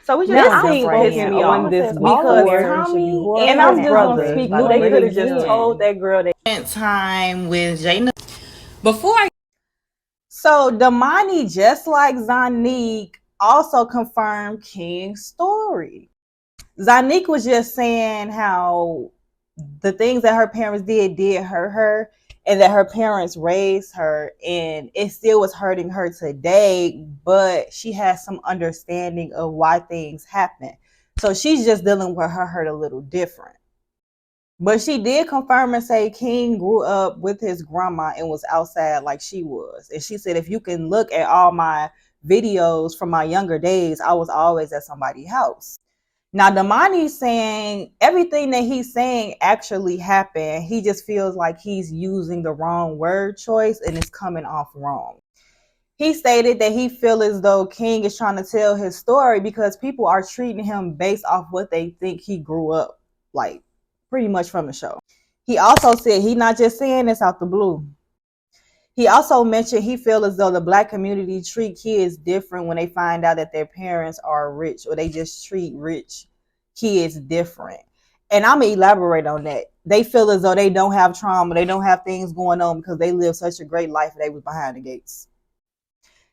So we just This gonna ain't jump right pissing in me on off this because Tommy and I'm just gonna speak knew through. They could have just told that girl that spent time with Jada before. So Damoni, just like Zonniuque, also confirmed King's story. Zonniuque was just saying how the things that her parents did hurt her, and that her parents raised her, and it still was hurting her today, but she has some understanding of why things happen. So she's just dealing with her hurt a little different. But she did confirm and say King grew up with his grandma and was outside like she was. And she said, if you can look at all my videos from my younger days, I was always at somebody's house. Now, Damoni's saying everything that he's saying actually happened. He just feels like he's using the wrong word choice and it's coming off wrong. He stated that he feels as though King is trying to tell his story because people are treating him based off what they think he grew up like, pretty much from the show. He also said he's not just saying this out the blue. He also mentioned he feels as though the Black community treat kids different when they find out that their parents are rich, or they just treat rich kids different. And I'm going to elaborate on that. They feel as though they don't have trauma, they don't have things going on because they live such a great life and they was behind the gates.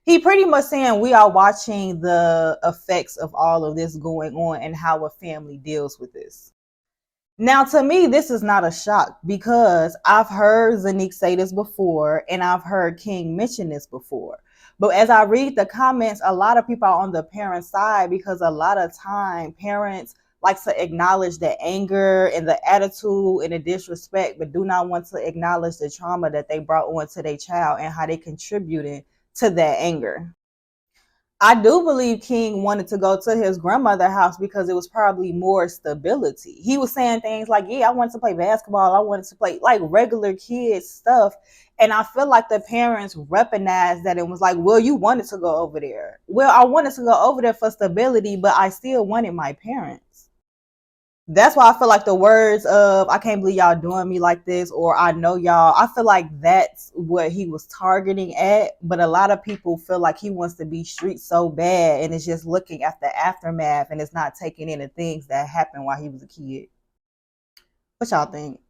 He pretty much saying we are watching the effects of all of this going on and how a family deals with this. Now, to me, this is not a shock because I've heard Zonniuque say this before and I've heard King mention this before. But as I read the comments, a lot of people are on the parent side because a lot of time parents like to acknowledge the anger and the attitude and the disrespect, but do not want to acknowledge the trauma that they brought on to their child and how they contributed to that anger. I do believe King wanted to go to his grandmother's house because it was probably more stability. He was saying things like, yeah, I wanted to play basketball. I wanted to play like regular kids stuff. And I feel like the parents recognized that and was like, well, you wanted to go over there. Well, I wanted to go over there for stability, but I still wanted my parents. That's why I feel like the words of I can't believe y'all doing me like this, or I know y'all, I feel like that's what he was targeting at. But a lot of people feel like he wants to be street so bad and it's just looking at the aftermath and it's not taking in the things that happened while he was a kid. What y'all think?